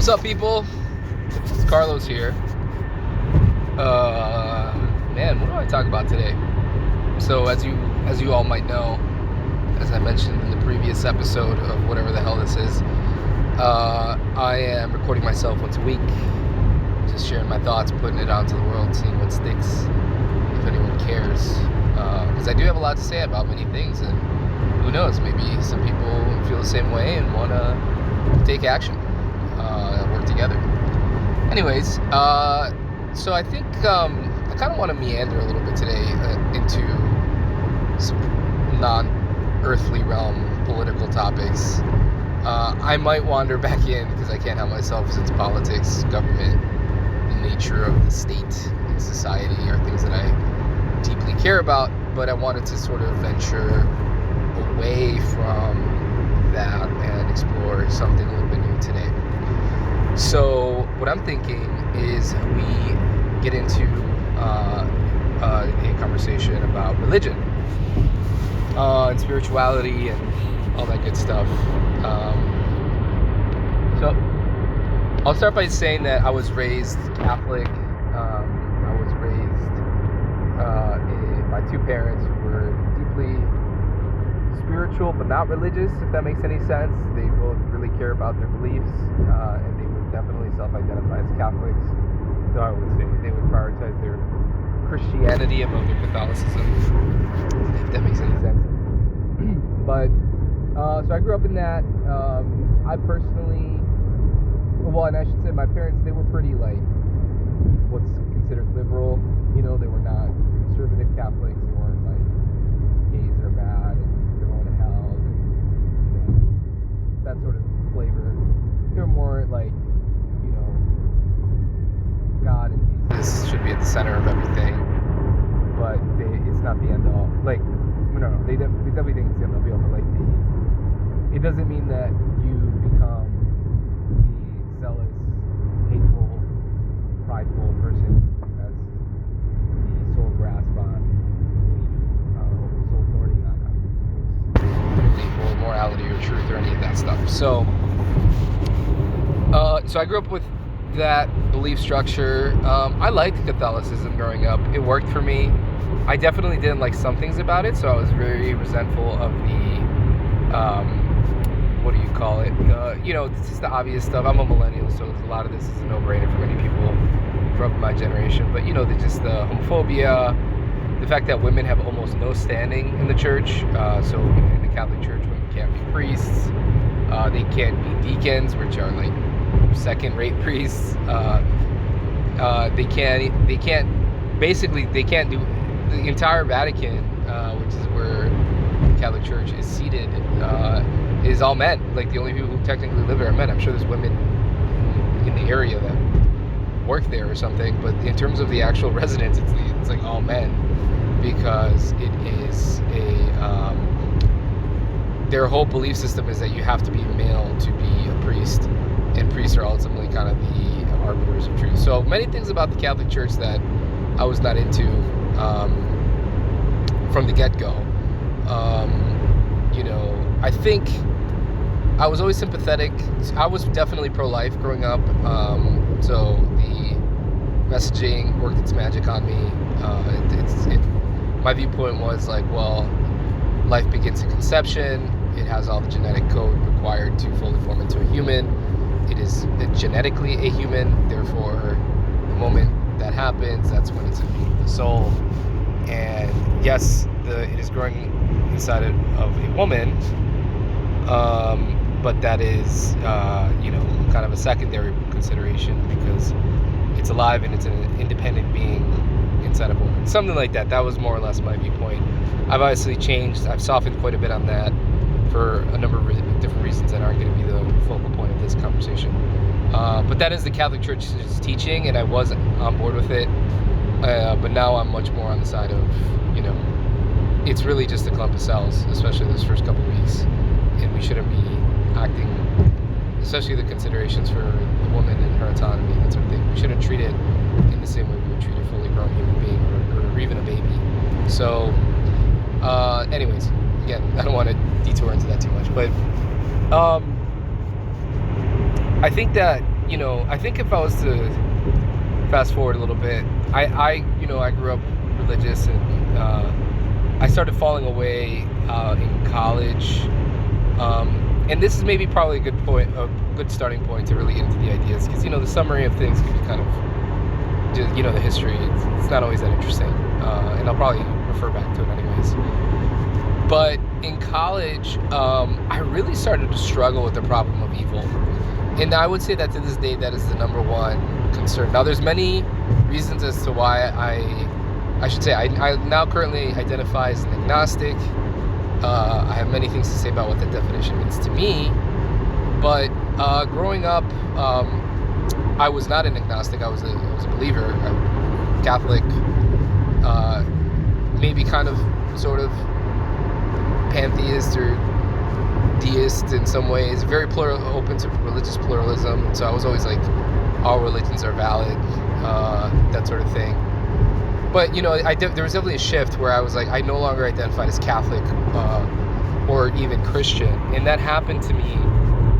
What's up, people? It's Carlos here. Man, what do I talk about today? So, as you all might know, as I mentioned in the previous episode of whatever the hell this is, I am recording myself once a week, just sharing my thoughts, putting it out into the world, seeing what sticks, if anyone cares. Because I do have a lot to say about many things, and who knows, maybe some people feel the same way and want to take action, work together. Anyways, so I think I kind of want to meander a little bit today into some non-earthly realm political topics. I might wander back in because I can't help myself, since politics, government, the nature of the state and society are things that I deeply care about, but I wanted to sort of venture away from that and explore something a little bit new today. So what I'm thinking is we get into a conversation about religion and spirituality and all that good stuff. So I'll start by saying that I was raised Catholic. I was raised by two parents who were deeply spiritual but not religious, if that makes any sense. They both really care about their beliefs, and they would definitely self-identify as Catholics. So I would say they would prioritize their Christianity above their Catholicism, if that makes any sense. But so I grew up in that. I personally, and I should say my parents, they were pretty like what's considered liberal. You know, they were not conservative Catholics. They weren't like gays are bad and they're going to hell, and, you know, that sort of flavor. They were more like, you know, God and Jesus should be at the center of everything, but it's not the end all. Like, no, they definitely think it's the end all be all, but like it doesn't mean that you become the zealous, hateful, prideful person as the sole grasp on belief, sole authority on belief or morality or truth or any of that stuff. So I grew up with that belief structure. I liked Catholicism growing up. It worked for me. I definitely didn't like some things about it, so I was very resentful of the what do you call it? You know, it's just the obvious stuff. I'm a millennial, so a lot of this is a no-brainer for many people from my generation. But, you know, just the homophobia, the fact that women have almost no standing in the church. So in the Catholic Church, women can't be priests. They can't be deacons, which are like second-rate priests. They can't do the entire Vatican, which is where the Catholic Church is seated, is all men. Like, the only people who technically live there are men. I'm sure there's women in the area that work there or something, but in terms of the actual residents, it's like all men, because it is their whole belief system is that you have to be male to be a priest, and priests are ultimately kind of the arbiters of truth. So many things about the Catholic Church that I was not into from the get-go. You know, I think I was always sympathetic. I was definitely pro-life growing up, so the messaging worked its magic on me. My viewpoint was like, well, life begins at conception. It has all the genetic code required to fully form into a human. It is genetically a human, therefore the moment that happens, that's when it's infused with the soul. And yes, it is growing inside of a woman, but that is, you know, kind of a secondary consideration, because it's alive and it's an independent being inside of a woman. Something like that. That was more or less my viewpoint. I've obviously changed. I've softened quite a bit on that for a number of different reasons that aren't going to be the focal point of this conversation. But that is the Catholic Church's teaching, and I was on board with it. But now I'm much more on the side of, you know, it's really just a clump of cells, especially those first couple of weeks, and we shouldn't be acting, especially the considerations for the woman and her autonomy and that sort of thing. We shouldn't treat it in the same way we would treat a fully grown human being or even a baby. So, anyways, again, I don't want to detour into that too much, but I think that I think if I was to fast forward a little bit, I grew up religious, and I started falling away in college. And this is maybe probably a good starting point to really get into the ideas, because the summary of things can be kind of, the history. It's not always that interesting, and I'll probably refer back to it anyways. But in college, I really started to struggle with the problem of evil, and I would say that to this day, that is the number one concern. Now, there's many reasons as to why I should say I now currently identify as an agnostic. I have many things to say about what that definition means to me, but growing up, I was not an agnostic. I was a believer, a Catholic, maybe kind of, sort of pantheist or deist in some ways. Very open to religious pluralism. So I was always like, all religions are valid, that sort of thing. But there was definitely a shift where I was like, I no longer identified as Catholic or even Christian, and that happened to me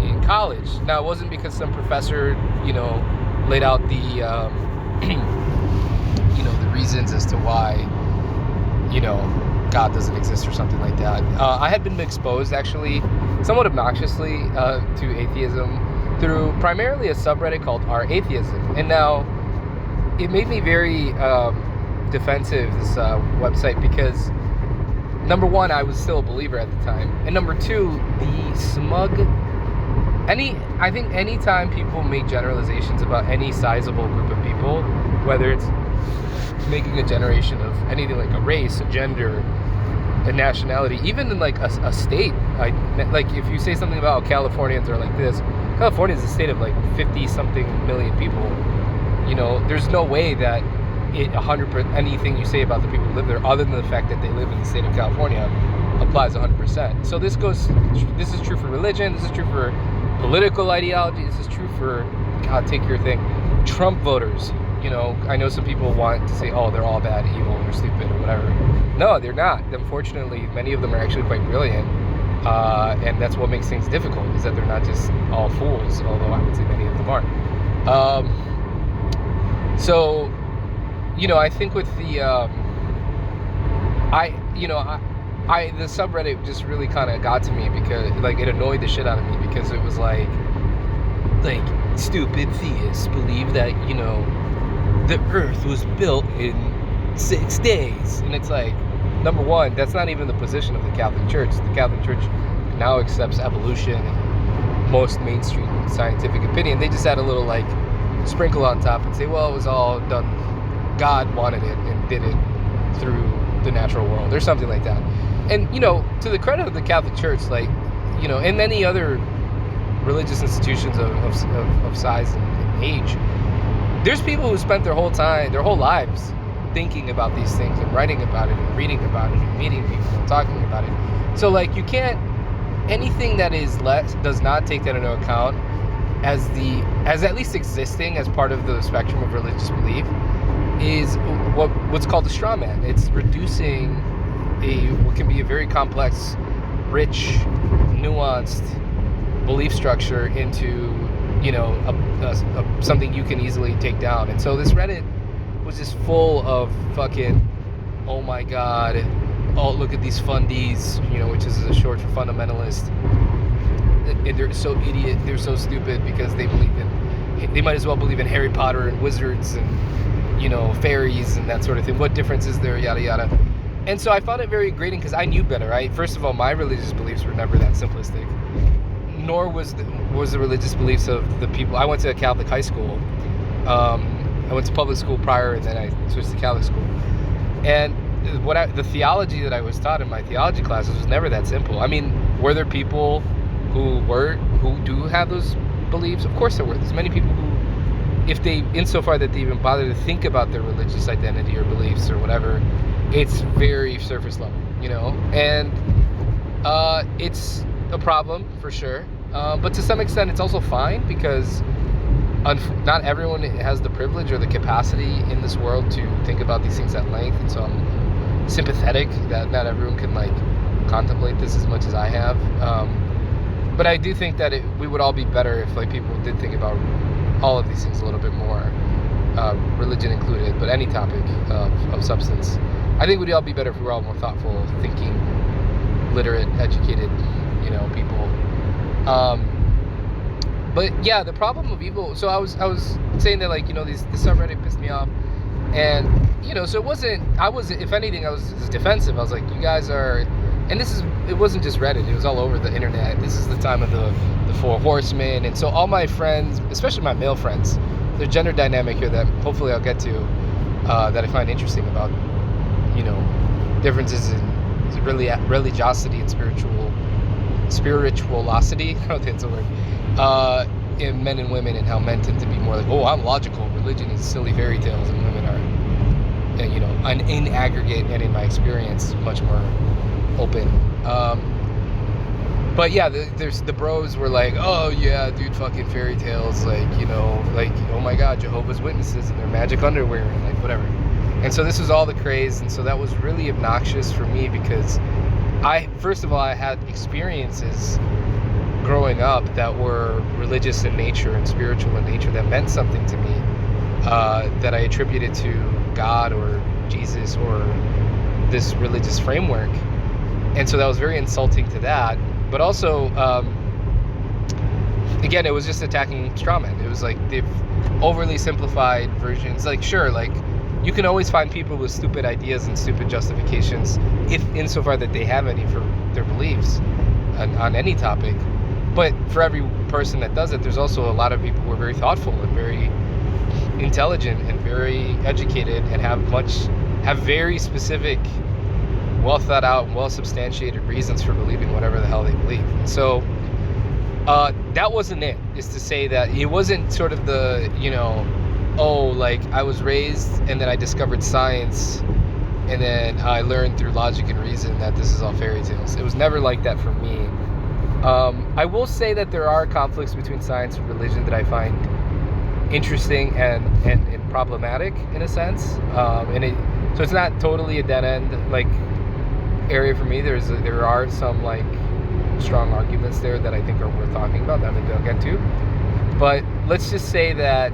in college. Now, it wasn't because some professor, laid out the, the reasons as to why, God doesn't exist or something like that. I had been exposed, actually, somewhat obnoxiously, to atheism through primarily a subreddit called Our Atheism, and now it made me very defensive, this website, because number one, I was still a believer at the time, and number two, the smug. I think anytime people make generalizations about any sizable group of people, whether it's making a generation of anything like a race, a gender, a nationality, even in like a state, like if you say something about Californians are like this, California is a state of like 50 something million people. There's no way that 100% anything you say about the people who live there, other than the fact that they live in the state of California, applies 100%. So this is true for religion. This is true for political ideology. This is true for, God, take your thing, Trump voters. I know some people want to say, oh, they're all bad, evil, or stupid, or whatever. No, they're not. Unfortunately, many of them are actually quite brilliant, and that's what makes things difficult, is that they're not just all fools, although I would say many of them are. So, I think with the, the subreddit just really kind of got to me, because, like, it annoyed the shit out of me, because it was like stupid theists believe that, the earth was built in 6 days. And it's like, number one, that's not even the position of the Catholic Church. The Catholic Church now accepts evolution and most mainstream scientific opinion. They just add a little, like, sprinkle on top and say, well, it was all done, God wanted it and did it through the natural world, or something like that. And, to the credit of the Catholic Church, like, and many other religious institutions of size and age, there's people who spent their whole lives thinking about these things and writing about it and reading about it and meeting people and talking about it. So, like, you can't, anything that is does not take that into account as at least existing as part of the spectrum of religious belief is what's called a straw man. It's reducing what can be a very complex, rich, nuanced belief structure into something you can easily take down. And so this Reddit was just full of fucking, oh my God, oh, look at these fundies, which is a short for fundamentalist, and they're so idiot, they're so stupid, because they might as well believe in Harry Potter and wizards and fairies and that sort of thing. What difference is there, yada yada. And so I found it very grating, because I knew better, right? First of all, my religious beliefs were never that simplistic, nor was the religious beliefs of the people. I went to a Catholic high school. I went to public school prior, and then I switched to Catholic school. And the theology that I was taught in my theology classes was never that simple. I mean, were there people who do have those beliefs? Of course there were. There's many people who, if they, insofar that they even bother to think about their religious identity or beliefs or whatever, it's very surface level, and it's a problem for sure. But to some extent, it's also fine, because not everyone has the privilege or the capacity in this world to think about these things at length. And so I'm sympathetic that not everyone can, like, contemplate this as much as I have. But I do think that we would all be better if, like, people did think about all of these things a little bit more, religion included, but any topic of substance. I think we'd all be better if we were all more thoughtful, thinking, literate, educated, people. But yeah, the problem of evil. So I was saying that, like, this subreddit pissed me off, and so I was, if anything, I was defensive. I was like, you guys are, and it wasn't just Reddit, it was all over the internet. This is the time of the Four Horsemen, and so all my friends, especially my male friends, there's gender dynamic here that hopefully I'll get to, that I find interesting about, differences in religiosity and spirituality. I don't think it's a word. In men and women, and how men tend to be more like, oh, I'm logical. Religion is silly fairy tales, and women are, in aggregate and in my experience, much more open. But yeah, there's the bros were like, oh yeah, dude, fucking fairy tales, like, oh my god, Jehovah's Witnesses and their magic underwear and like whatever. And so this was all the craze, and so that was really obnoxious for me, because first of all, I had experiences growing up that were religious in nature and spiritual in nature that meant something to me, that I attributed to God or Jesus or this religious framework. And so that was very insulting to that. But also, again, it was just attacking straw men. It was like the overly simplified versions. Like, sure, like, you can always find people with stupid ideas and stupid justifications, if insofar that they have any, for their beliefs on any topic. But for every person that does it, there's also a lot of people who are very thoughtful and very intelligent and very educated and have very specific, well thought out, well substantiated reasons for believing whatever the hell they believe. So that wasn't it. Is to say that it wasn't sort of the, like, I was raised and then I discovered science and then I learned through logic and reason that this is all fairy tales. It was never like that for me. I will say that there are conflicts between science and religion that I find interesting and problematic in a sense. So it's not totally a dead end like area for me. There are some like strong arguments there that I think are worth talking about that maybe I'll get to. But let's just say that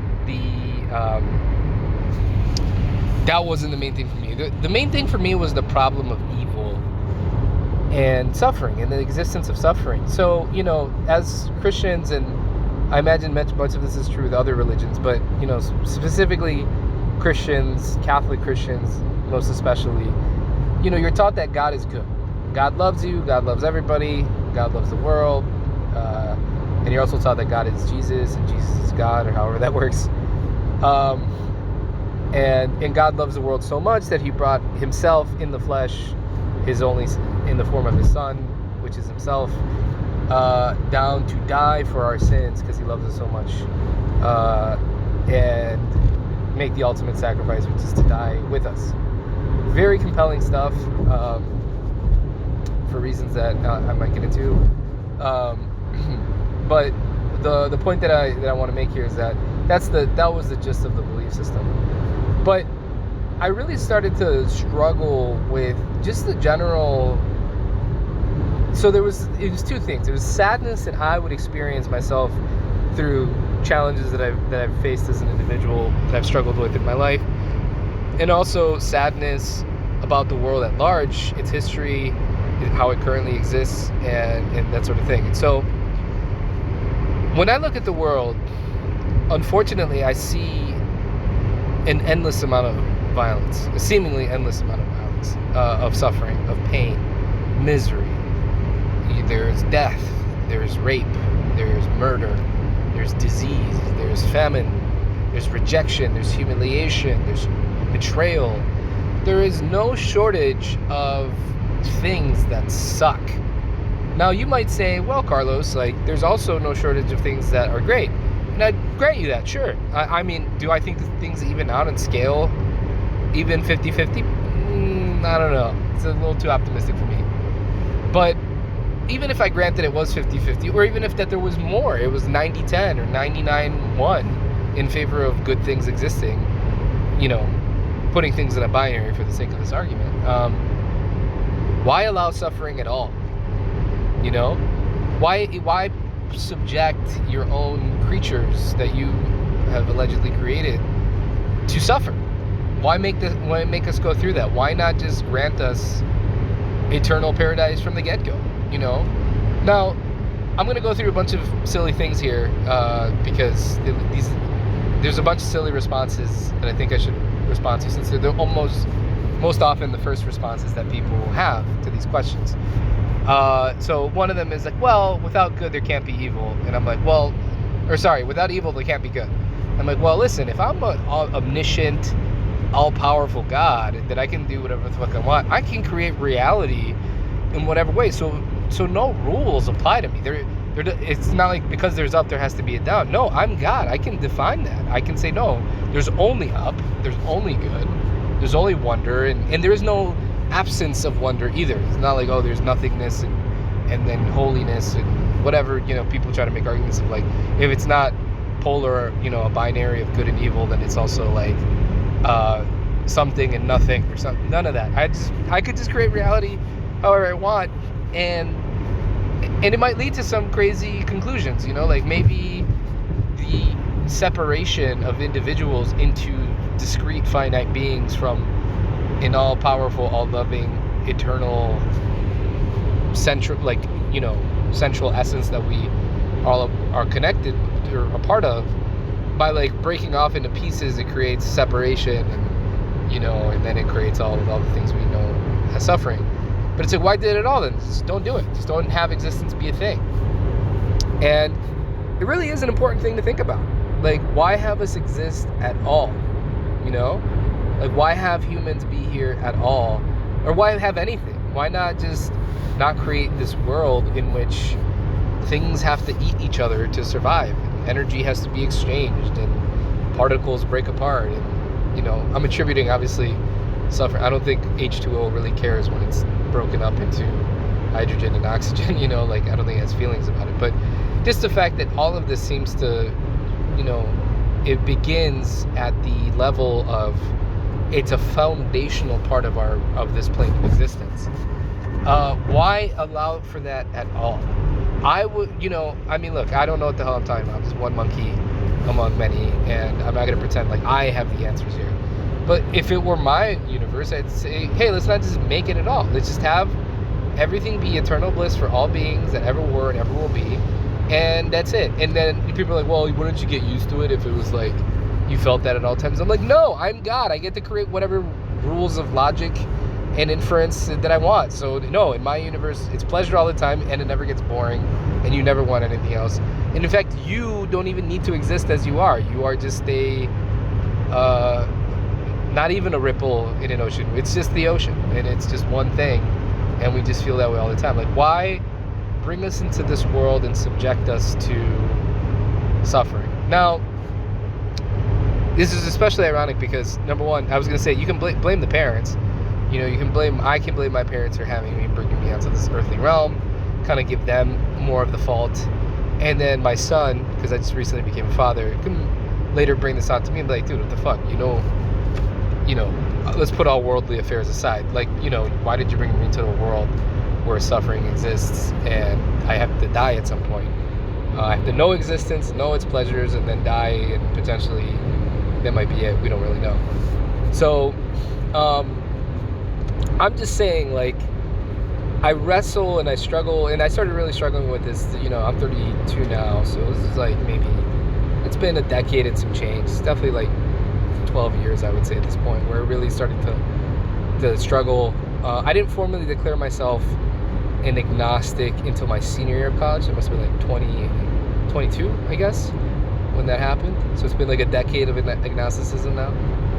that wasn't the main thing for me. The main thing for me was the problem of evil and suffering and the existence of suffering. So, as Christians, and I imagine much of this is true with other religions, but, specifically Christians, Catholic Christians, most especially, you're taught that God is good. God loves you. God loves everybody. God loves the world. And you're also taught that God is Jesus and Jesus is God, or however that works. And God loves the world so much that he brought himself in the flesh, in the form of his son, which is himself, down to die for our sins because he loves us so much, and make the ultimate sacrifice, which is to die with us. Very compelling stuff, for reasons that I might get into. But the point that I want to make here is that that was the gist of the belief system. But I really started to struggle with just the general. So it was two things. There was sadness that I would experience myself through challenges that I've faced as an individual, that I've struggled with in my life, and also sadness about the world at large, its history, how it currently exists, and that sort of thing. And so when I look at the world, unfortunately, I see an endless amount of violence, a seemingly endless amount of violence, of suffering, of pain, misery. There's death, there's rape, there's murder, there's disease, there's famine, there's rejection, there's humiliation, there's betrayal. There is no shortage of things that suck. Now you might say, well, Carlos, like, there's also no shortage of things that are great. And I'd grant you that, sure. I mean, do I think that things even out on scale, even 50-50? I don't know. It's a little too optimistic for me. But even if I grant that it was 50-50, or even if that there was more, it was 90-10 or 99-1 in favor of good things existing, putting things in a binary for the sake of this argument, why allow suffering at all? Why subject your own creatures that you have allegedly created to suffer? Why make us go through that? Why not just grant us eternal paradise from the get-go? Now I'm going to go through a bunch of silly things here because there's a bunch of silly responses that I think I should respond to, since they're most often the first responses that people have to these questions. So one of them is like, well, without good there can't be evil. And I'm like, without evil there can't be good. I'm like, well, listen, if I'm an omniscient, all-powerful God that I can do whatever the fuck I want, I can create reality in whatever way. So no rules apply to me. It's not like because there's up there has to be a down. No, I'm God. I can define that. I can say, no, there's only up, there's only good, there's only wonder, and there is no absence of wonder either. It's not like, oh, there's nothingness and then holiness and whatever, people try to make arguments of, like, if it's not polar, a binary of good and evil, then it's also like something and nothing or something. None of that. I could just create reality however I want, and it might lead to some crazy conclusions, like maybe the separation of individuals into discrete finite beings from an all-powerful, all-loving, eternal central essence that we all are connected or a part of, by like breaking off into pieces, it creates separation, and then it creates all the things we know as suffering. But it's like, why did it all then? Just don't do it. Just don't have existence be a thing. And it really is an important thing to think about. Like, why have us exist at all? Like, why have humans be here at all? Or why have anything? Why not just not create this world in which things have to eat each other to survive? And energy has to be exchanged and particles break apart. And, I'm attributing, obviously, suffering. I don't think H2O really cares when it's broken up into hydrogen and oxygen, like, I don't think it has feelings about it. But just the fact that all of this seems to, it begins at the level of, it's a foundational part of this plane of existence. Why allow for that at all? I would, look, I don't know what the hell I'm talking about. I'm just one monkey among many, and I'm not going to pretend like I have the answers here. But if it were my universe, I'd say, hey, let's not just make it at all. Let's just have everything be eternal bliss for all beings that ever were and ever will be, and that's it. And then people are like, well, wouldn't you get used to it if it was like you felt that at all times? I'm like, no, I'm God. I get to create whatever rules of logic and inference that I want. So no, in my universe, it's pleasure all the time, and it never gets boring, and you never want anything else. And in fact, you don't even need to exist as you are. You are just not even a ripple in an ocean. It's just the ocean, and it's just one thing, and we just feel that way all the time. Like, why bring us into this world and subject us to suffering? Now, this is especially ironic because, number one, I was going to say, you can blame the parents. I can blame my parents for bringing me onto this earthly realm, kind of give them more of the fault. And then my son, because I just recently became a father, can later bring this on to me and be like, dude, what the fuck? Let's put all worldly affairs aside. Like, why did you bring me into a world where suffering exists and I have to die at some point? I have to know existence, know its pleasures, and then die, and potentially that might be it. We don't really know. So, I'm just saying, like, I wrestle and I struggle, and I started really struggling with this, I'm 32 now, so this is like maybe, it's been a decade and some change. It's definitely like 12 years, I would say, at this point, where it really started to struggle. I didn't formally declare myself an agnostic until my senior year of college. It must have been like 22, I guess, when that happened. So it's been like a decade of agnosticism now,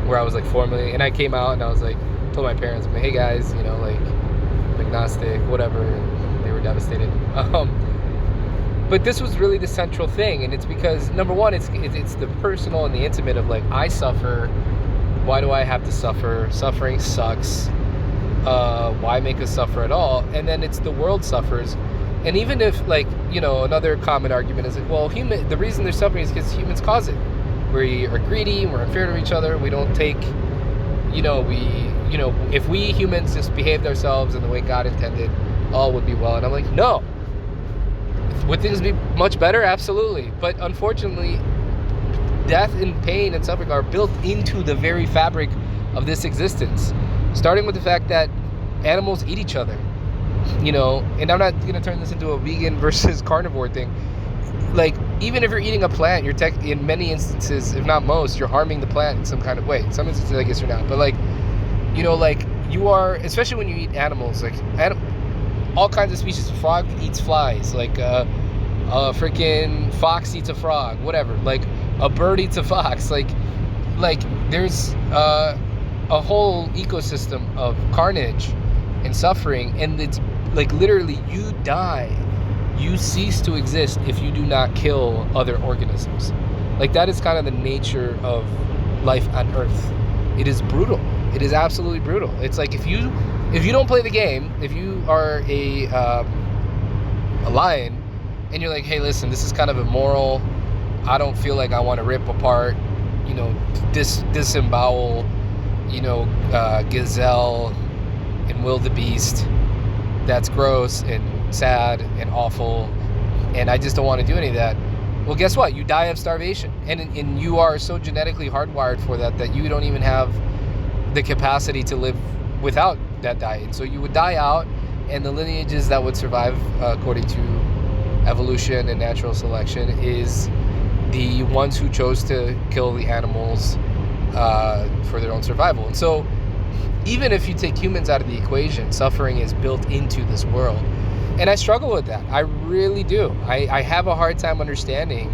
where I was like formally, and I came out and I was like, told my parents, I'm like, hey guys, like, I'm agnostic, whatever, and they were devastated. But this was really the central thing, and it's because, number one, it's the personal and the intimate of, like, I suffer. Why do I have to suffer? Suffering sucks. Why make us suffer at all? And then it's the world suffers. And even if, like, another common argument is like, well, the reason they're suffering is because humans cause it. We are greedy, we're unfair to each other, we don't take, if we humans just behaved ourselves in the way God intended, all would be well. And I'm like, no. Would things be much better? Absolutely. But unfortunately, death and pain and suffering are built into the very fabric of this existence. Starting with the fact that animals eat each other, and I'm not going to turn this into a vegan versus carnivore thing. Like, even if you're eating a plant, you're in many instances, if not most, you're harming the plant in some kind of way. In some instances, I guess you're not. But, like, you are, especially when you eat animals, like, all kinds of species. A frog eats flies. Like, a freaking fox eats a frog. Whatever. Like, a bird eats a fox. Like there's a whole ecosystem of carnage and suffering. And it's, like, literally, you die. You cease to exist if you do not kill other organisms. Like, that is kind of the nature of life on Earth. It is brutal. It is absolutely brutal. It's like, if you don't play the game, if you are a lion, and you're like, hey, listen, this is kind of immoral. I don't feel like I want to rip apart, disembowel, gazelle and wildebeest. That's gross and sad and awful, and I just don't want to do any of that. Well, guess what? You die of starvation, and you are so genetically hardwired for that you don't even have the capacity to live without that diet. So you would die out, and the lineages that would survive, according to evolution and natural selection, is the ones who chose to kill the animals for their own survival. And so, even if you take humans out of the equation, suffering is built into this world. And I struggle with that. I really do. I have a hard time understanding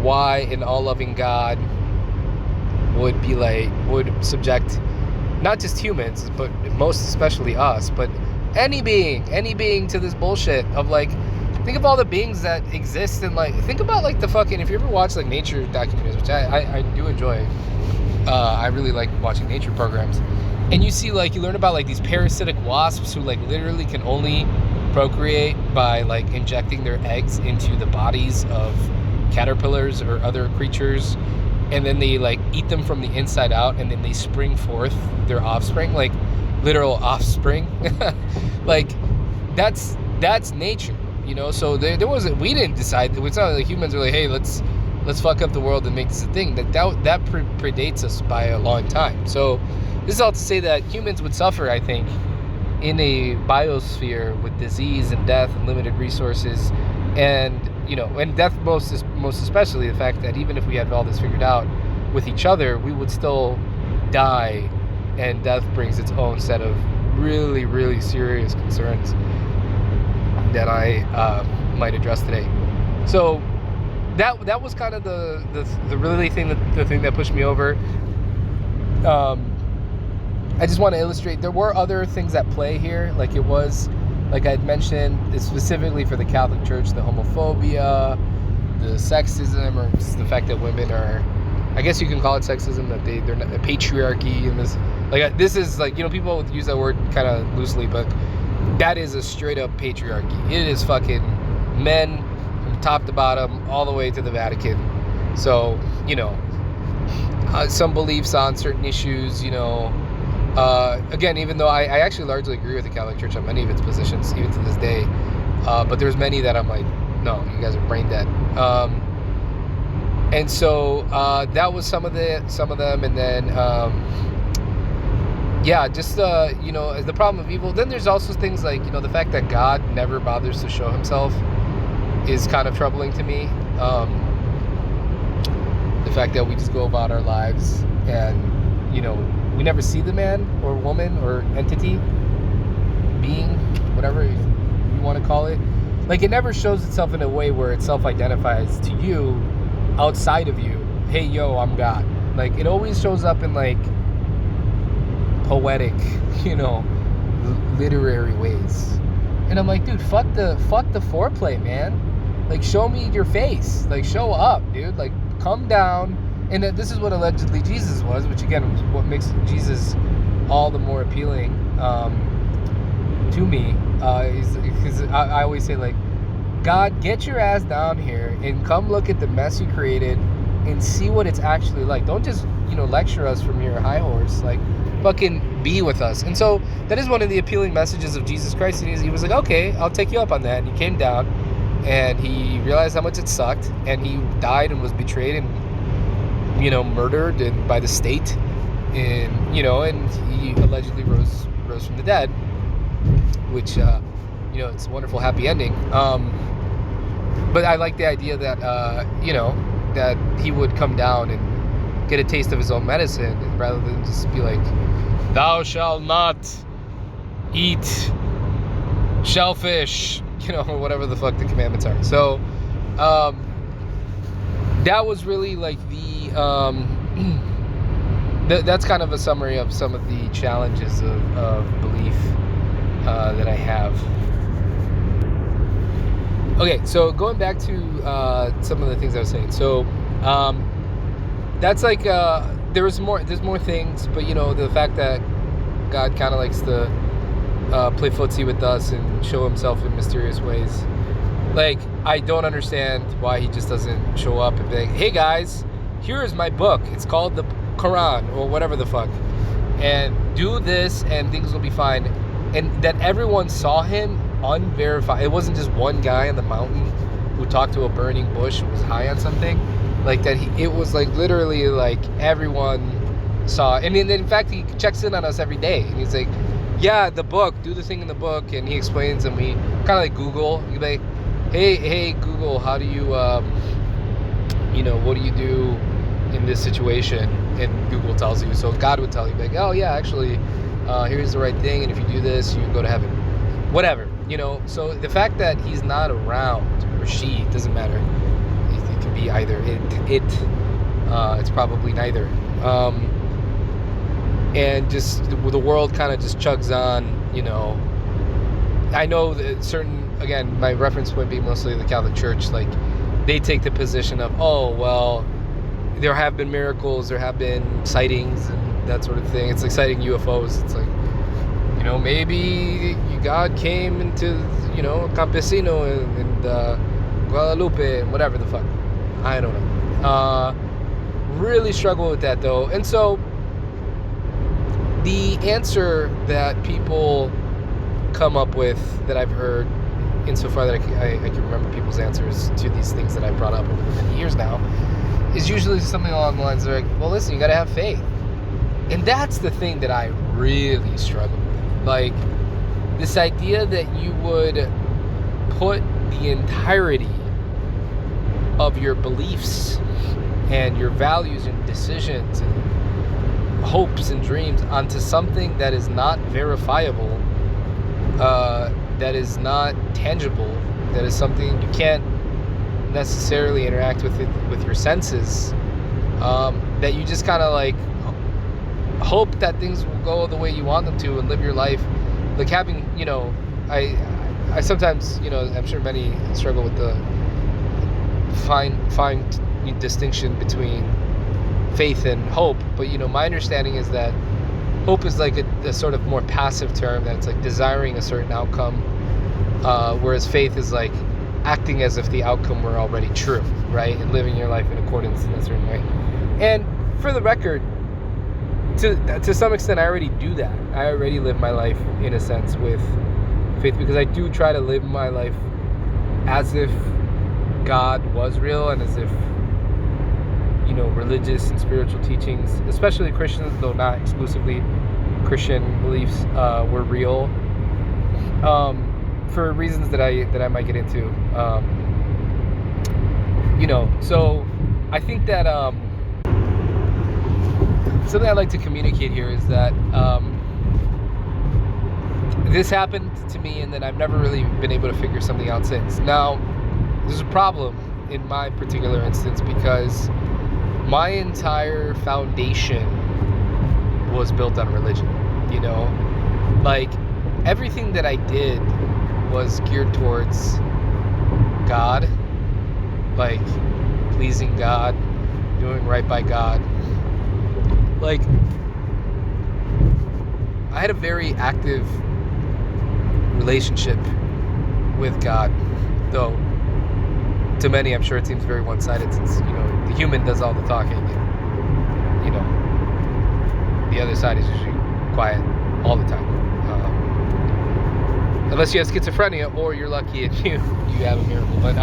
why an all-loving God would subject not just humans, but most especially us, but any being to this bullshit of, like, think of all the beings that exist, and, like, think about, like, the fucking, if you ever watch, like, nature documentaries, which I do enjoy. I really like watching nature programs. And you see, like, you learn about, like, these parasitic wasps who, like, literally can only procreate by, like, injecting their eggs into the bodies of caterpillars or other creatures, and then they, like, eat them from the inside out, and then they spring forth their offspring, like, literal offspring. Like, that's nature, so there wasn't, we didn't decide. It's not like humans were like, hey, let's fuck up the world and make this a thing. That predates us by a long time. So this is all to say that humans would suffer, I think, in a biosphere with disease and death and limited resources, and and death most especially the fact that even if we had all this figured out with each other, we would still die, and death brings its own set of really, really serious concerns that I might address today. So that was kind of the really thing that pushed me over. I just want to illustrate, there were other things at play here. Like, it was, like I had mentioned, specifically for the Catholic Church, the homophobia, the sexism, or just the fact that women are, I guess you can call it sexism, that they're not, the patriarchy, and this, like, this is, like, people use that word kind of loosely, but that is a straight up patriarchy. It is fucking men from top to bottom, all the way to the Vatican. So, some beliefs on certain issues, again, even though I actually largely agree with the Catholic Church on many of its positions, even to this day, but there's many that I'm like, no, you guys are brain dead. And so that was some of them, and then just the problem of evil. Then there's also things like, the fact that God never bothers to show himself is kind of troubling to me. The fact that we just go about our lives and we never see the man or woman or entity, being, whatever you want to call it. Like, it never shows itself in a way where it self-identifies to you outside of you. Hey, yo, I'm God. Like, it always shows up in, like, poetic, literary ways. And I'm like, dude, fuck the foreplay, man. Like, show me your face. Like, show up, dude. Like, come down. And this is what allegedly Jesus was, which again is what makes Jesus all the more appealing to me. Because I always say, like, God, get your ass down here and come look at the mess you created and see what it's actually like. Don't just, lecture us from your high horse. Like, fucking be with us. And so that is one of the appealing messages of Jesus Christ. And he was like, okay, I'll take you up on that. And he came down and he realized how much it sucked, and he died and was betrayed and murdered by the state, and he allegedly rose from the dead, which it's a wonderful happy ending. But I like the idea that that he would come down and get a taste of his own medicine, rather than just be like, "Thou shalt not eat shellfish," or whatever the fuck the commandments are. So that was really like that's kind of a summary of some of the challenges of belief that I have. Okay, so going back to some of the things I was saying. So that's like there's more things, but the fact that God kind of likes to play footsie with us and show himself in mysterious ways. Like, I don't understand why he just doesn't show up and be like, "Hey guys, here is my book. It's called the Quran," or whatever the fuck, and do this and things will be fine. And that everyone saw him unverified. It wasn't just one guy on the mountain who talked to a burning bush and was high on something. Like that, it was like literally like everyone saw. And in fact, he checks in on us every day. And he's like, "Yeah, the book, do the thing in the book." And he explains, and we kind of like Google. He'd be like, hey Google, how do you, what do you do in this situation? And Google tells you. So God would tell you, like, "Oh yeah, actually, here's the right thing. And if you do this, you can go to heaven." Whatever, So the fact that he's not around, or she, it doesn't matter. It can be either. It's probably neither. And just the world kind of just chugs on, I know that again, my reference point being mostly the Catholic Church, like they take the position of, oh, well, there have been miracles, there have been sightings and that sort of thing. It's like sighting UFOs. It's like, maybe God came into, Campesino and Guadalupe and whatever the fuck. I don't know. Really struggle with that though. And so the answer that people come up with, that I've heard insofar that I can remember people's answers to these things that I've brought up over many years now, is usually something along the lines of like, well, listen, you got to have faith. And that's the thing that I really struggle with. Like, this idea that you would put the entirety of your beliefs and your values and decisions and hopes and dreams onto something that is not verifiable, that is not tangible, that is something you can't necessarily interact with your senses, that you just kind of like hope that things will go the way you want them to and live your life. Like having, I sometimes, I'm sure many struggle with the fine distinction between faith and hope, but my understanding is that hope is like a sort of more passive term, that it's like desiring a certain outcome, whereas faith is like acting as if the outcome were already true, right? And living your life in accordance in a certain way. And for the record, to some extent, I already do that. I already live my life in a sense with faith, because I do try to live my life as if God was real, and as if religious and spiritual teachings, especially Christian, though not exclusively Christian beliefs, were real, for reasons that I might get into. So I think that something I'd like to communicate here is that this happened to me, and then I've never really been able to figure something out since. Now, there's a problem in my particular instance, because my entire foundation was built on religion. Like everything that I did was geared towards God, like pleasing God, doing right by God. Like, I had a very active relationship with God, though to many I'm sure it seems very one-sided, since the human does all the talking, and the other side is usually quiet all the time, unless you have schizophrenia, or you're lucky and you have a miracle. But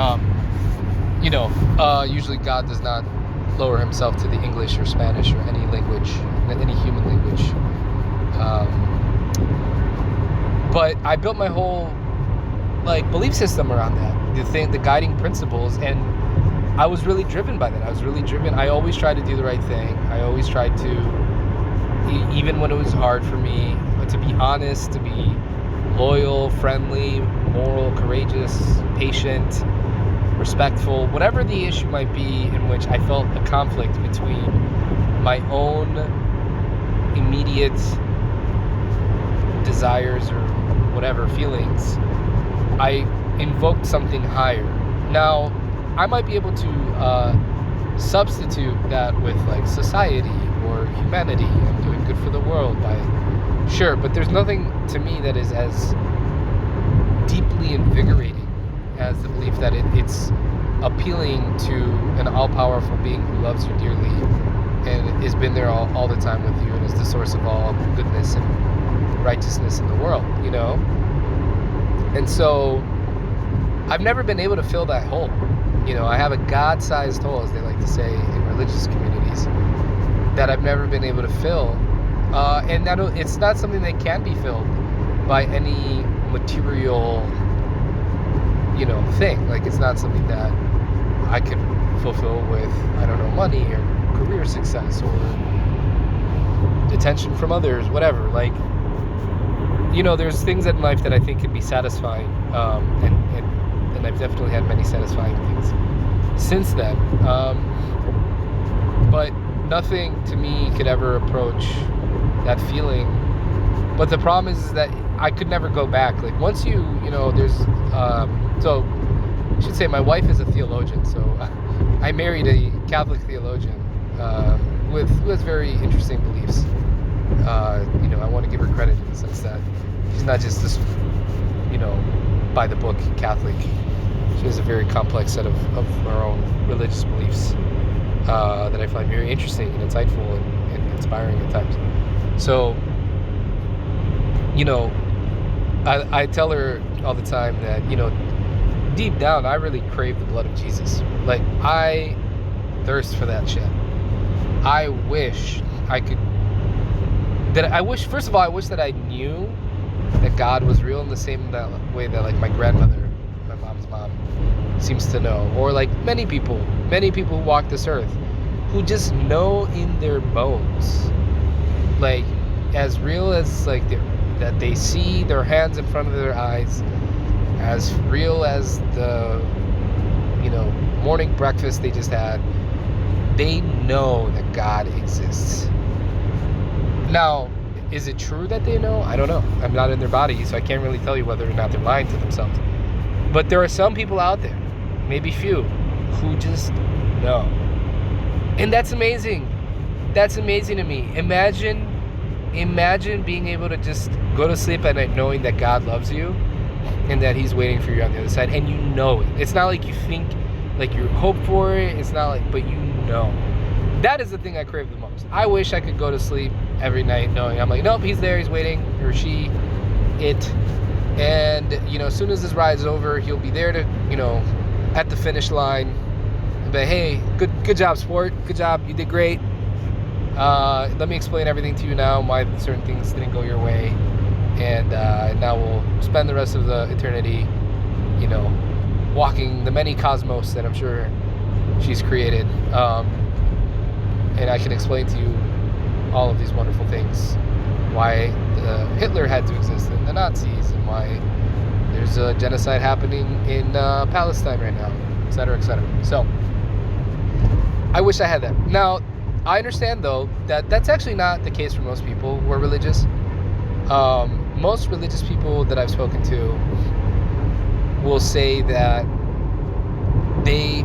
usually God does not lower himself to the English or Spanish or any language, any human language. But I built my whole belief system around that, the guiding principles, and I was really driven by that. I always tried to do the right thing. I always tried to, even when it was hard for me, to be honest, to be loyal, friendly, moral, courageous, patient, respectful, whatever the issue might be in which I felt a conflict between my own immediate desires or whatever feelings, I invoked something higher. Now, I might be able to substitute that with society or humanity and doing good for the world sure, but there's nothing to me that is as deeply invigorating as the belief that it's appealing to an all-powerful being who loves you dearly and has been there all the time with you and is the source of all goodness and righteousness in the world, And so I've never been able to fill that hole. I have a God-sized hole, as they like to say in religious communities, that I've never been able to fill. And it's not something that can be filled by any material, thing. It's not something that I could fulfill with, money or career success or attention from others, whatever. There's things in life that I think can be satisfying, and I've definitely had many satisfying things since then. But nothing to me could ever approach that feeling. But the problem is that I could never go back. Once there's, so I should say my wife is a theologian, so I married a Catholic theologian who has very interesting beliefs. I want to give her credit in the sense that she's not just this, by the book Catholic. She has a very complex set of her own religious beliefs that I find very interesting and insightful and inspiring at times. So, I tell her all the time that, deep down, I really crave the blood of Jesus. I thirst for that shit. I wish I could, first of all, I wish that I knew that God was real in the same way that, my grandmother, my mom's mom, seems to know. Or, many people who walk this earth, who just know in their bones, as real as, that they see their hands in front of their eyes, as real as the, morning breakfast they just had, they know that God exists. Now, is it true that they know? I don't know. I'm not in their body, so I can't really tell you whether or not they're lying to themselves. But there are some people out there, maybe few, who just know. And that's amazing. That's amazing to me. Imagine being able to just go to sleep at night knowing that God loves you and that he's waiting for you on the other side, and you know it. It's not like you think, you hope for it. It's not but you know. That is the thing I crave the most. I wish I could go to sleep every night knowing I'm nope, he's there, he's waiting, or she, it. And, as soon as this ride is over, he'll be there to, at the finish line. But hey, good job, sport. Good job. You did great. Let me explain everything to you now, why certain things didn't go your way. And now we'll spend the rest of the eternity, walking the many cosmos that I'm sure she's created. And I can explain to you all of these wonderful things. Why Hitler had to exist and the Nazis, and why there's a genocide happening in Palestine right now, et cetera, et cetera. So, I wish I had that. Now, I understand, though, that that's actually not the case for most people who are religious. Most religious people that I've spoken to will say that they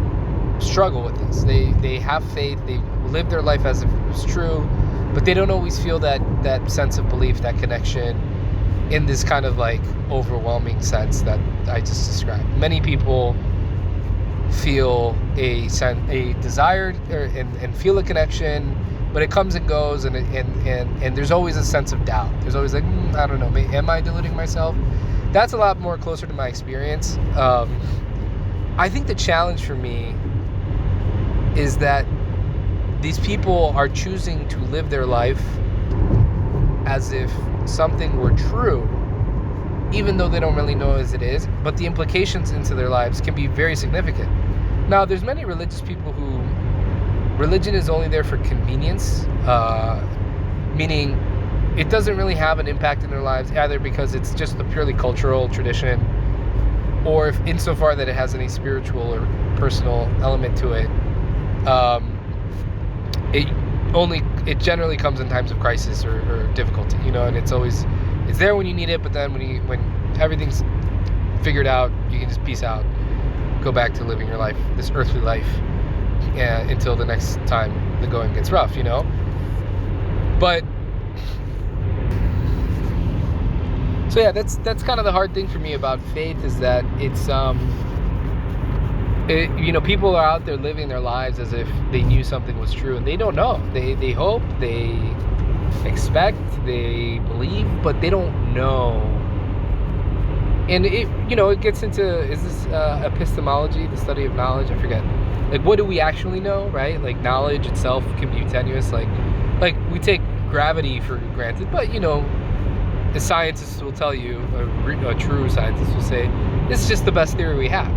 struggle with this. They have faith, they live their life as if it was true, but they don't always feel that sense of belief, that connection, in this kind of overwhelming sense that I just described. Many people feel a desire and feel a connection, but it comes and goes, and there's always a sense of doubt. There's always I don't know, am I deluding myself? That's a lot more closer to my experience. I think the challenge for me is that these people are choosing to live their life as if something were true, even though they don't really know as it is, but the implications into their lives can be very significant. Now, there's many religious people who religion is only there for convenience, meaning it doesn't really have an impact in their lives, either because it's just a purely cultural tradition, or if insofar that it has any spiritual or personal element to it. It generally comes in times of crisis or difficulty, and it's there when you need it, but then when everything's figured out, you can just peace out, go back to living your life, this earthly life, until the next time the going gets rough, But so yeah, that's kind of the hard thing for me about faith, is that it's people are out there living their lives as if they knew something was true, and they don't know. They hope, they expect, they believe, but they don't know. And it gets into, is this epistemology, the study of knowledge? I forget. Like, what do we actually know, right? Like, knowledge itself can be tenuous. Like we take gravity for granted, but the scientists will tell you, a true scientist will say, this is just the best theory we have.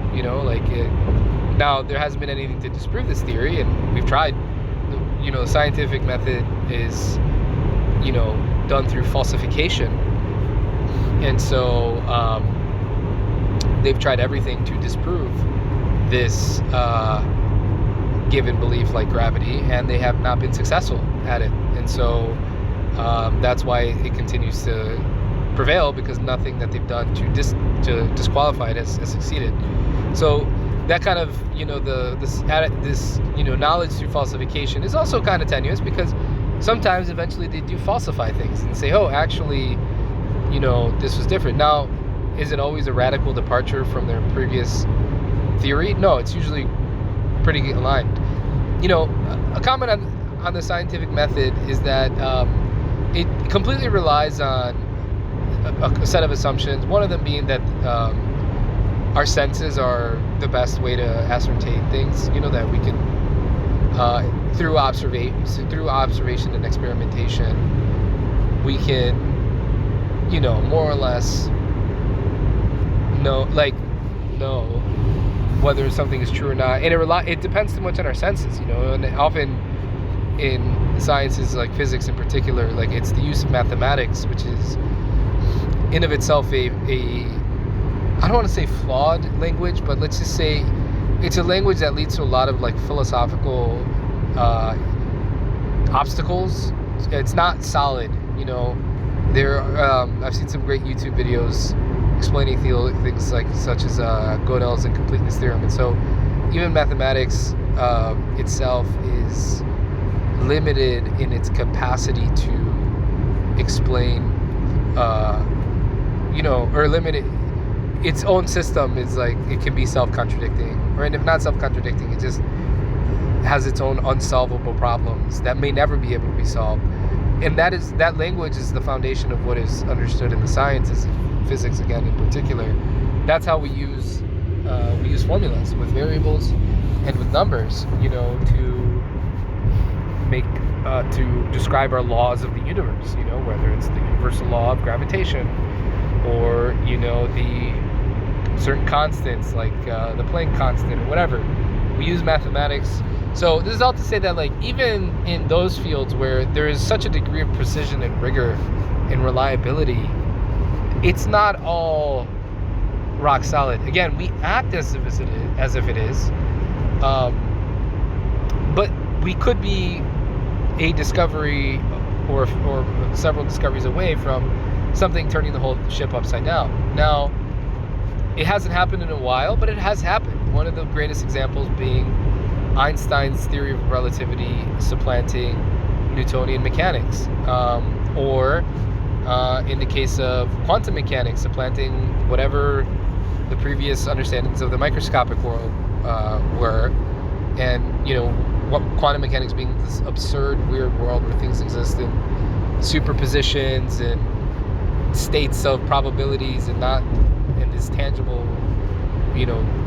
Now there hasn't been anything to disprove this theory, and we've tried. The scientific method is, done through falsification, and so they've tried everything to disprove this given belief, like gravity, and they have not been successful at it. And so that's why it continues to prevail, because nothing that they've done to disqualify it has succeeded. So that kind of this knowledge through falsification is also kind of tenuous, because sometimes eventually they do falsify things and say, oh, actually, this was different. Now, is it always a radical departure from their previous theory? No, it's usually pretty aligned. A comment on the scientific method is that it completely relies on a set of assumptions. One of them being that our senses are the best way to ascertain things. That we can through observation and experimentation, we can more or less know whether something is true or not. And it depends too much on our senses, and often in sciences like physics in particular, like it's the use of mathematics, which is in of itself a I don't want to say flawed language, but let's just say it's a language that leads to a lot of like philosophical obstacles. It's not solid, I've seen some great YouTube videos explaining things such as Gödel's incompleteness theorem, and so even mathematics itself is limited in its capacity to explain, or limited. Its own system is like, it can be self-contradicting, or if not self-contradicting, it just has its own unsolvable problems that may never be able to be solved. And that language is the foundation of what is understood in the sciences, physics again in particular. That's how we use formulas with variables and with numbers, to describe our laws of the universe, whether it's the universal law of gravitation, or the certain constants like the Planck constant or whatever. We use mathematics. So this is all to say that, like, even in those fields where there is such a degree of precision and rigor and reliability, it's not all rock solid. Again, we act as if it is, but we could be a discovery or several discoveries away from something turning the whole ship upside down. Now, it hasn't happened in a while, but it has happened. One of the greatest examples being Einstein's theory of relativity supplanting Newtonian mechanics, or in the case of quantum mechanics, supplanting whatever the previous understandings of the microscopic world were, and what quantum mechanics being this absurd, weird world where things exist in superpositions and states of probabilities, and not in this tangible,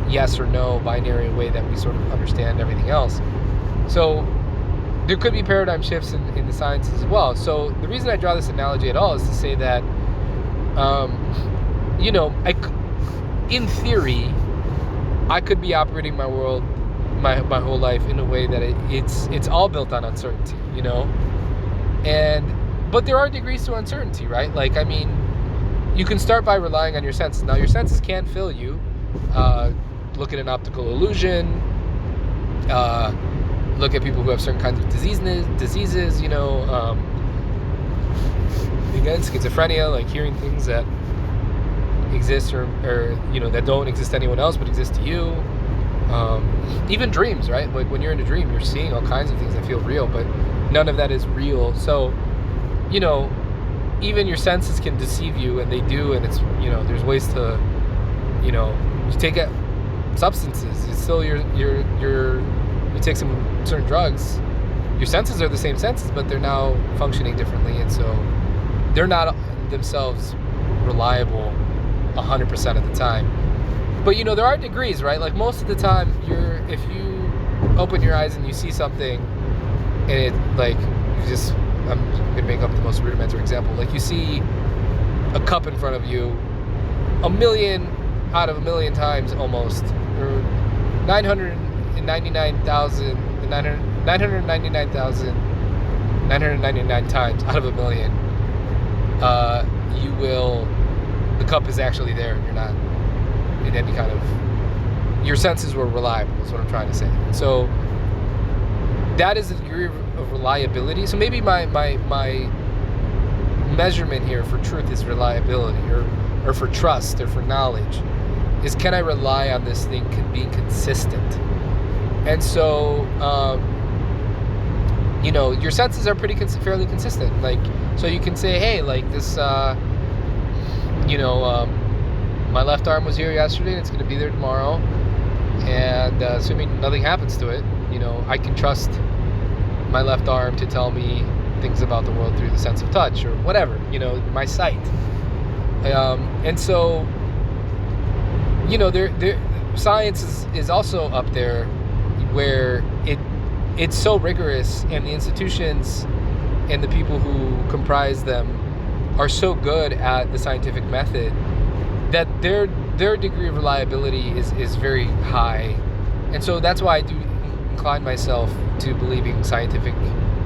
yes or no binary way that we sort of understand everything else. So there could be paradigm shifts in the sciences as well. So the reason I draw this analogy at all is to say that, in theory, I could be operating my world, my whole life in a way that it's all built on uncertainty, but there are degrees to uncertainty, right? Like, I mean, you can start by relying on your senses. Now, your senses can fail you. Look at an optical illusion. Look at people who have certain kinds of diseases, again, schizophrenia, like hearing things that exist or that don't exist to anyone else but exist to you. Even dreams, right? Like when you're in a dream, you're seeing all kinds of things that feel real, but none of that is real. So, even your senses can deceive you, and they do, and it's, there's ways to, you take substances. It's still you take some certain drugs, your senses are the same senses, but they're now functioning differently, and so they're not themselves reliable 100% of the time. But there are degrees, right? Like most of the time, if you open your eyes and you see something, and it I'm gonna make up the most rudimentary example. Like you see a cup in front of you, 1 million out of 1 million times almost, or 999,999 times out of 1 million, the cup is actually there, and you're not in any kind of, your senses were reliable, is what I'm trying to say. So that is a degree of reliability. So maybe my measurement here for truth is reliability, or for trust, or for knowledge, is, can I rely on this thing being consistent? And so, your senses are fairly consistent. Like, so you can say, hey, like this, my left arm was here yesterday, and it's going to be there tomorrow. And assuming nothing happens to it, I can trust my left arm to tell me things about the world through the sense of touch, or whatever, my sight. And so, science is also up there, where it's so rigorous, and the institutions and the people who comprise them are so good at the scientific method that their degree of reliability is very high. And so that's why I do incline myself to believing scientific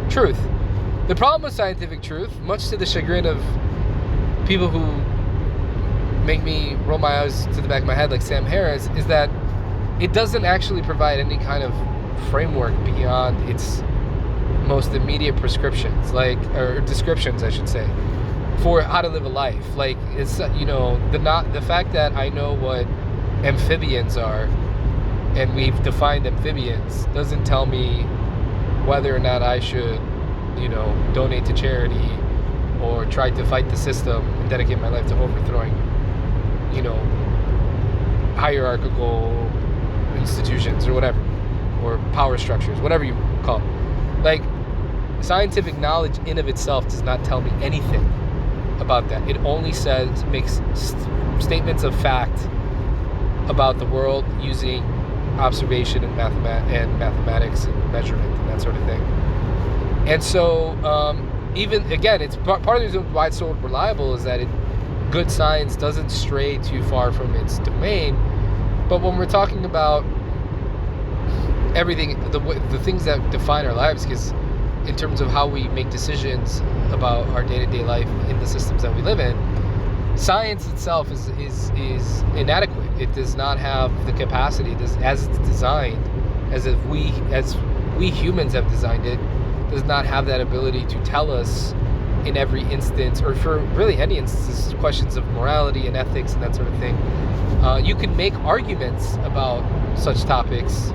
truth. The problem with scientific truth, much to the chagrin of people who make me roll my eyes to the back of my head like Sam Harris, is that it doesn't actually provide any kind of framework beyond its most immediate prescriptions, or descriptions, I should say, for how to live a life. Like, it's, the fact that I know what amphibians are, and we've defined amphibians, doesn't tell me whether or not I should, donate to charity, or try to fight the system and dedicate my life to overthrowing, hierarchical institutions, or whatever, or power structures, whatever you call them. Like, scientific knowledge in of itself does not tell me anything about that. It only makes statements of fact about the world using observation and mathematics and measurement and that sort of thing. And so, even again, it's part of the reason why it's so reliable is that good science doesn't stray too far from its domain. But when we're talking about everything, the things that define our lives, because in terms of how we make decisions about our day-to-day life in the systems that we live in, science itself is inadequate. It does not have the capacity, as it's designed, as we humans have designed it, does not have that ability to tell us in every instance, or for really any instances, questions of morality and ethics and that sort of thing. You can make arguments about such topics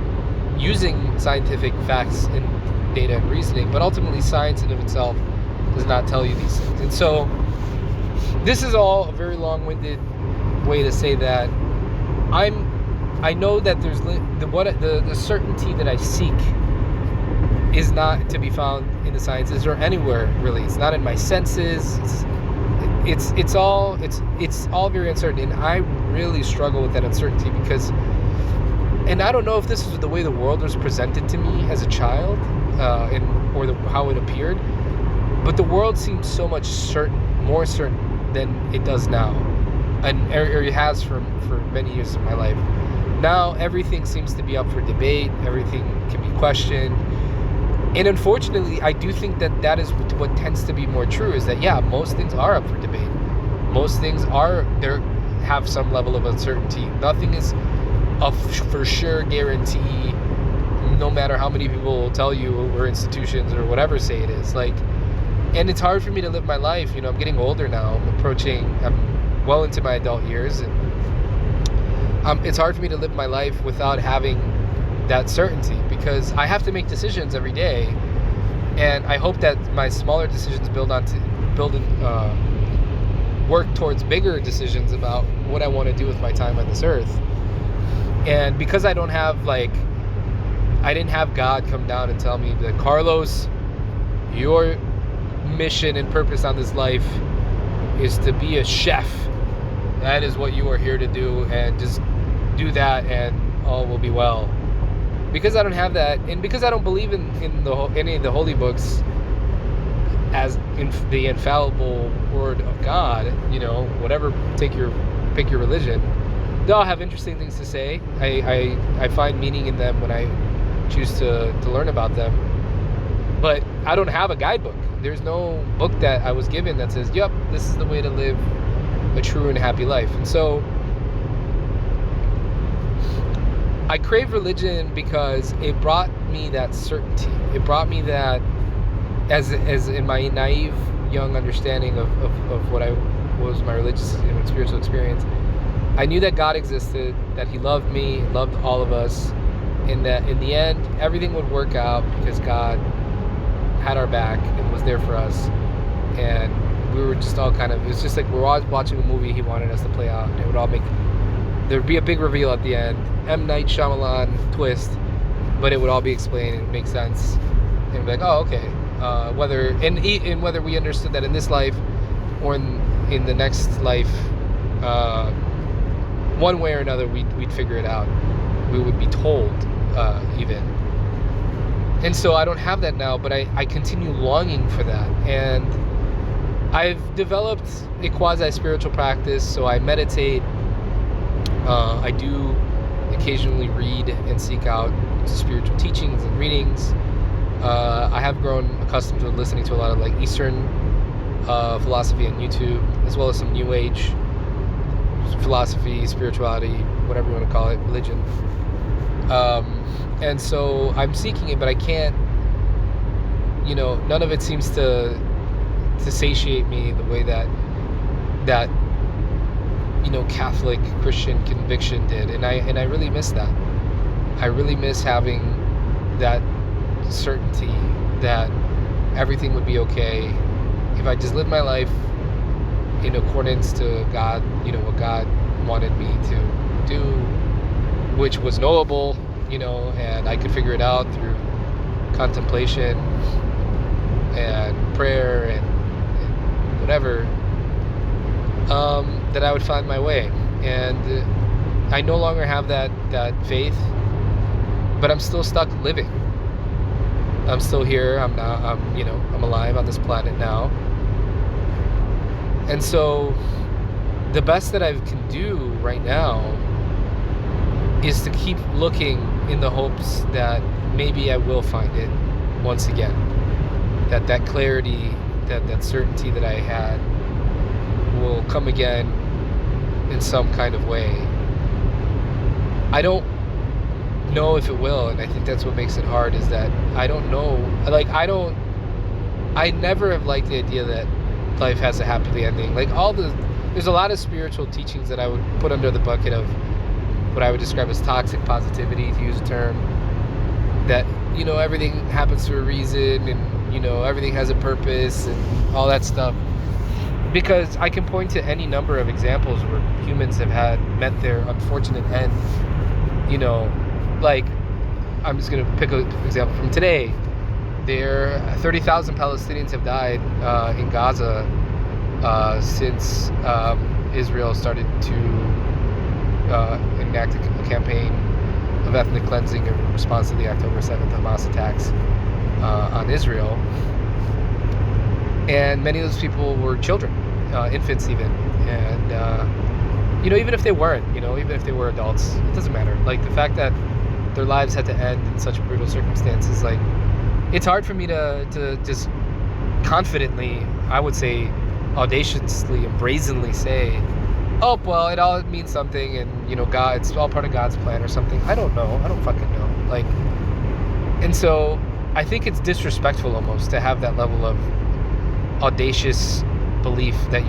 using scientific facts and data and reasoning, but ultimately science in of itself does not tell you these things. And so this is all a very long-winded way to say that I know that there's the certainty that I seek is not to be found in the sciences or anywhere really. It's not in my senses. It's all very uncertain, and I really struggle with that uncertainty because, and I don't know if this is the way the world was presented to me as a child, how it appeared. But the world seems so much more certain than it does now, and it has for many years of my life. Now everything seems to be up for debate. Everything can be questioned. And unfortunately, I do think that is what tends to be more true, is that, yeah, most things are up for debate. Most things have some level of uncertainty. Nothing is a for sure guarantee, no matter how many people will tell you, or institutions or whatever say it is. And it's hard for me to live my life. I'm getting older now. I'm well into my adult years, and it's hard for me to live my life without having that certainty, because I have to make decisions every day, and I hope that my smaller decisions work towards bigger decisions about what I want to do with my time on this earth. And because I didn't have God come down and tell me that, Carlos, your mission and purpose on this life is to be a chef. That is what you are here to do, and just do that and all will be well. Because I don't have that, and because I don't believe in any of the holy books as in the infallible word of God, whatever, pick your religion, they all have interesting things to say. I find meaning in them when I choose to learn about them. But I don't have a guidebook. There's no book that I was given that says, yep, this is the way to live a true and happy life. And so I crave religion because it brought me that certainty. It brought me that, as in my naive young understanding of what was my religious and spiritual experience, I knew that God existed, that He loved me, loved all of us, and that in the end everything would work out because God had our back and was there for us. And we were just all it was just like we're always watching a movie He wanted us to play out, and it would all there'd be a big reveal at the end, M. Night Shyamalan twist, but it would all be explained and make sense, and be like, oh, okay. Whether we understood that in this life or in the next life, one way or another, we'd figure it out. We would be told, even. And so I don't have that now, but I continue longing for that. And I've developed a quasi-spiritual practice, so I meditate. I do occasionally read and seek out spiritual teachings and readings. I have grown accustomed to listening to a lot of Eastern philosophy on YouTube, as well as some New Age philosophy, spirituality, whatever you want to call it, religion. And so I'm seeking it, but I can't, none of it seems to satiate me the way that Catholic Christian conviction did. And I really miss that. I really miss having that certainty that everything would be okay if I just lived my life in accordance to God, what God wanted me to do, which was knowable, and I could figure it out through contemplation and prayer and whatever, that I would find my way. And I no longer have that faith, but I'm still stuck living. I'm still here. I'm alive on this planet now. And so the best that I can do right now is to keep looking in the hopes that maybe I will find it once again. That clarity, that certainty that I had will come again in some kind of way. I don't know if it will, and I think that's what makes it hard, is that I don't know. I never have liked the idea that life has a happy ending. There's a lot of spiritual teachings that I would put under the bucket of what I would describe as toxic positivity, to use a term, that, everything happens for a reason, and, everything has a purpose and all that stuff. Because I can point to any number of examples where humans have met their unfortunate end. I'm just going to pick an example from today. 30,000 Palestinians have died in Gaza since Israel started to enact a campaign of ethnic cleansing in response to the October 7th Hamas attacks. in Israel, and many of those people were children, infants even, and even if they weren't, even if they were adults, it doesn't matter. Like, the fact that their lives had to end in such brutal circumstances, like, it's hard for me to just confidently, I would say audaciously and brazenly say, oh, well, it all means something, and God, it's all part of God's plan or something. I don't know. I don't fucking know. Like, and so I think it's disrespectful almost to have that level of audacious belief that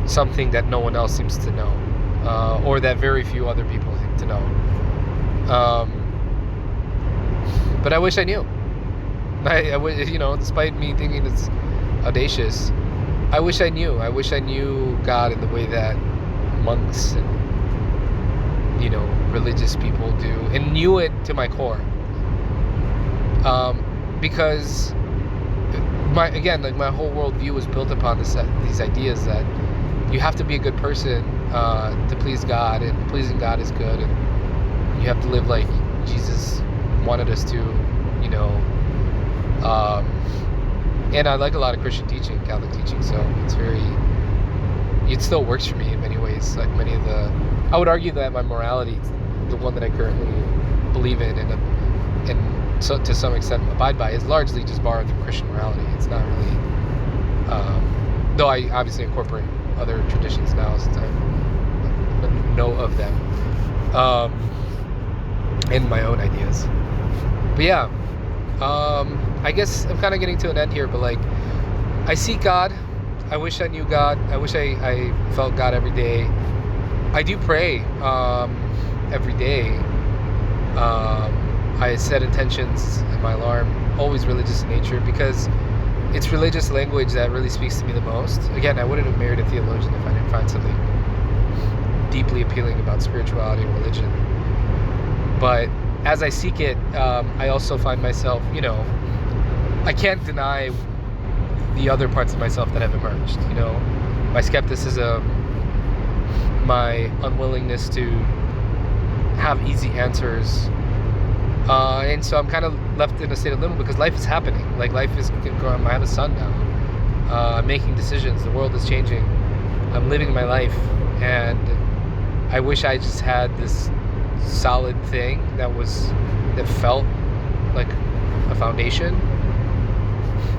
something that no one else seems to know, or that very few other people seem to know. But I wish I knew. I wish, despite me thinking it's audacious, I wish I knew. I wish I knew God in the way that monks and religious people do, and knew it to my core. Because my whole worldview was built upon these ideas that you have to be a good person to please God, and pleasing God is good, and you have to live like Jesus wanted us to, and I like a lot of Christian teaching, Catholic teaching, so it still works for me in many ways. Like, I would argue that my morality, the one that I currently believe in and so to some extent abide by, is largely just borrowed from Christian morality. It's not really, though I obviously incorporate other traditions now since I know of them, and my own ideas. But yeah, I guess I'm kind of getting to an end here, but like, I seek God. I wish I knew God. I wish I felt God every day. I do pray every day. I set intentions in my alarm, always religious in nature, because it's religious language that really speaks to me the most. Again, I wouldn't have married a theologian if I didn't find something deeply appealing about spirituality and religion. But as I seek it, I also find myself, I can't deny the other parts of myself that have emerged, my skepticism, my unwillingness to have easy answers, and so I'm kind of left in a state of limbo because life is happening. Like, life is growing. I have a son now. I'm making decisions. The world is changing. I'm living my life, and I wish I just had this solid thing that felt like a foundation,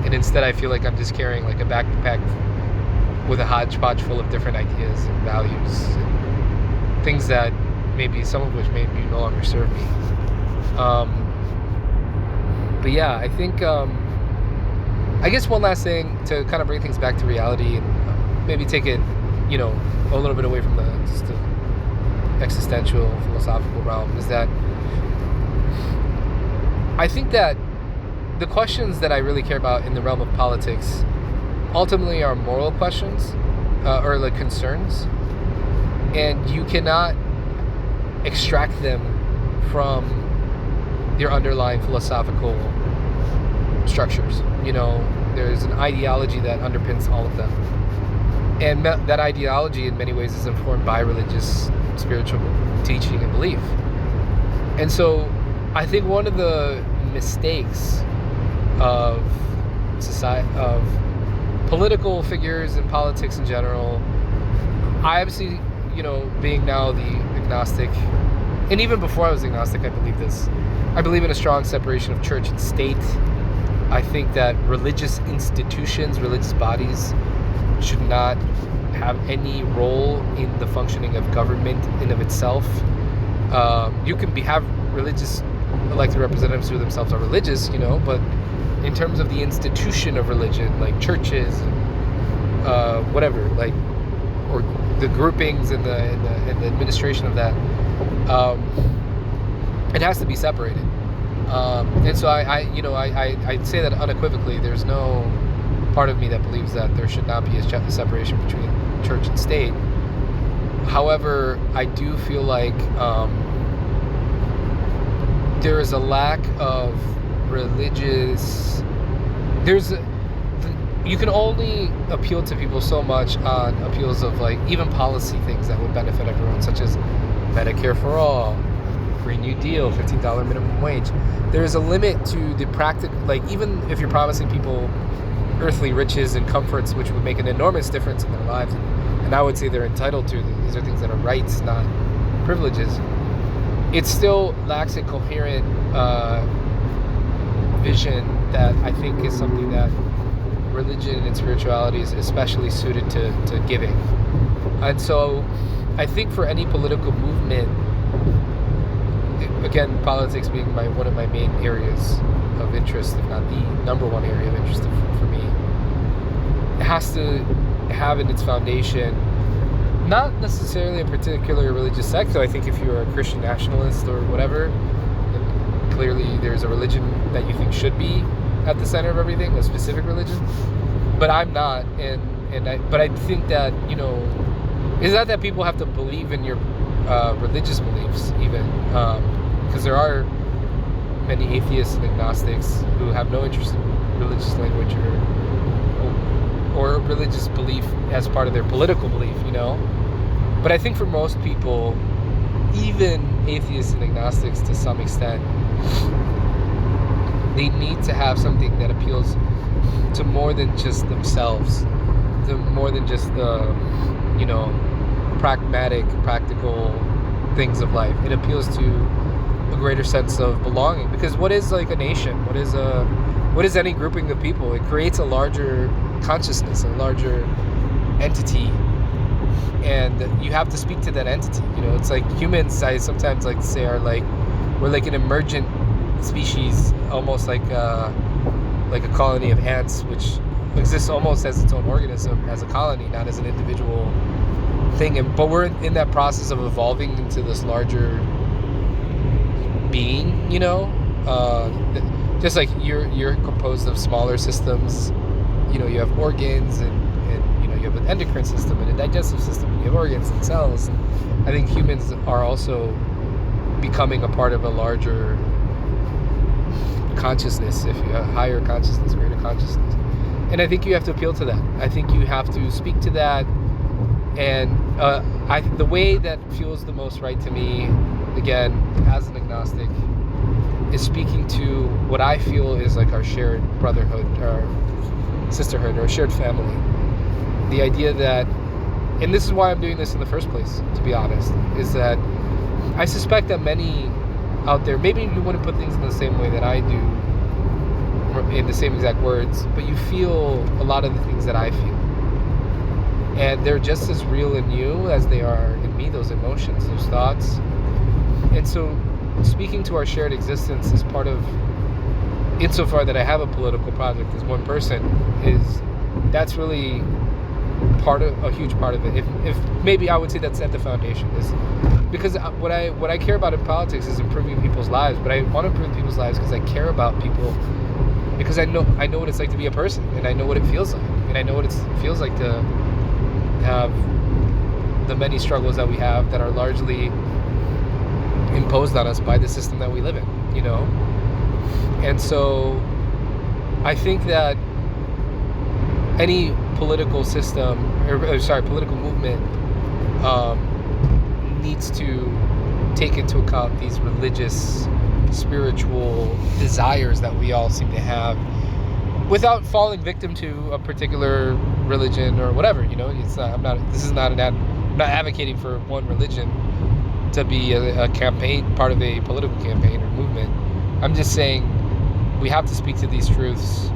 and instead I feel like I'm just carrying like a backpack with a hodgepodge full of different ideas and values and things that maybe some of which maybe no longer serve me. But yeah, I think I guess one last thing to kind of bring things back to reality and maybe take it a little bit away from the existential philosophical realm is that I think that the questions that I really care about in the realm of politics ultimately are moral questions, or like concerns, and you cannot extract them from their underlying philosophical structures. There's an ideology that underpins all of them, and that ideology in many ways is informed by religious, spiritual teaching and belief. And so I think one of the mistakes of society, of political figures and politics in general, I obviously, being now the agnostic, and even before I was agnostic, I believe this. I believe in a strong separation of church and state. I think that religious institutions, religious bodies, should not have any role in the functioning of government in of itself. You can have religious elected representatives who themselves are religious, but in terms of the institution of religion, like churches, whatever, like, or the groupings and the administration of that, it has to be separated. And so I'd say that unequivocally. There's no part of me that believes that there should not be a separation between church and state. However, I do feel like there is a lack of religious. You can only appeal to people so much on appeals of like even policy things that would benefit everyone, such as Medicare for all, Green New Deal, $15 minimum wage. There's a limit to the practical, like even if you're promising people earthly riches and comforts, which would make an enormous difference in their lives, and I would say they're entitled to. These are things that are rights, not privileges. It still lacks a coherent vision that I think is something that religion and spirituality is especially suited to giving. And so I think for any political movement, again, politics being one of my main areas of interest, if not the number one area of interest for me, it has to have in its foundation not necessarily a particular religious sect. So I think if you're a Christian nationalist or whatever, then clearly there's a religion that you think should be at the center of everything, a specific religion. But I'm not, but I think that, it's not that people have to believe in your religious beliefs even, because there are many atheists and agnostics who have no interest in religious language or religious belief as part of their political belief, But I think for most people, even atheists and agnostics to some extent, they need to have something that appeals to more than just themselves, to more than just the, pragmatic, practical things of life. It appeals to a greater sense of belonging. Because what is like a nation? What is any grouping of people? It creates a larger consciousness, a larger entity, and you have to speak to that entity. It's like humans, I sometimes like to say, we're like an emergent species, almost like a colony of ants, which exists almost as its own organism, as a colony, not as an individual thing. But we're in that process of evolving into this larger being, just like you're composed of smaller systems. You have organs and you have an endocrine system and a digestive system, and you have organs and cells. And I think humans are also becoming a part of a larger consciousness, if you have higher consciousness, greater consciousness. And I think you have to appeal to that. I think you have to speak to that. And the way that feels the most right to me, again, as an agnostic, is speaking to what I feel is like our shared brotherhood, or sisterhood, or shared family. The idea that, and this is why I'm doing this in the first place, to be honest, is that I suspect that many out there, maybe you wouldn't put things in the same way that I do, in the same exact words, but you feel a lot of the things that I feel. And they're just as real in you as they are in me, those emotions, those thoughts. And so speaking to our shared existence is part of, insofar that I have a political project as one person, that's really a huge part of it. If maybe I would say that's at the foundation, is because what I care about in politics is improving people's lives. But I want to improve people's lives because I care about people, because I know what it's like to be a person, and I know what it feels like, and I know what it feels like to have the many struggles that we have that are largely imposed on us by the system that we live in, And so I think that any political system, political movement needs to take into account these religious, spiritual desires that we all seem to have, without falling victim to a particular religion or whatever. It's not. I'm not advocating for one religion to be a campaign, part of a political campaign or movement. I'm just saying we have to speak to these truths.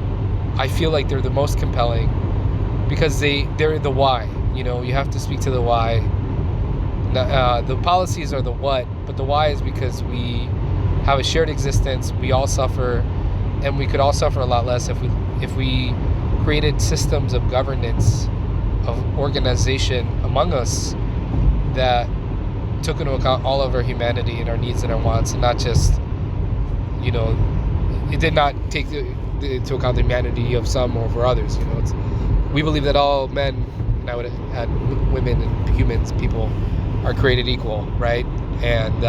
I feel like they're the most compelling because they're the why. You have to speak to the why. The policies are the what, but the why is because we have a shared existence. We all suffer, and we could all suffer a lot less if we created systems of governance, of organization among us that took into account all of our humanity and our needs and our wants, and not just, it did not take into account the humanity of some over others. We believe that all men, and I would add women and humans, people, are created equal, right? And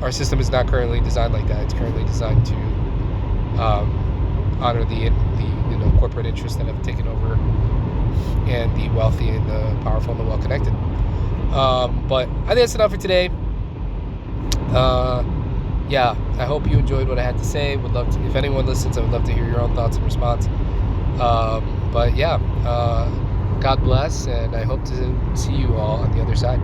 our system is not currently designed like that. It's currently designed to honor the corporate interests that have taken over, and the wealthy and the powerful and the well-connected. But I think that's enough for today. Yeah, I hope you enjoyed what I had to say. Would love to, if anyone listens, I would love to hear your own thoughts and response. But yeah, God bless, and I hope to see you all on the other side.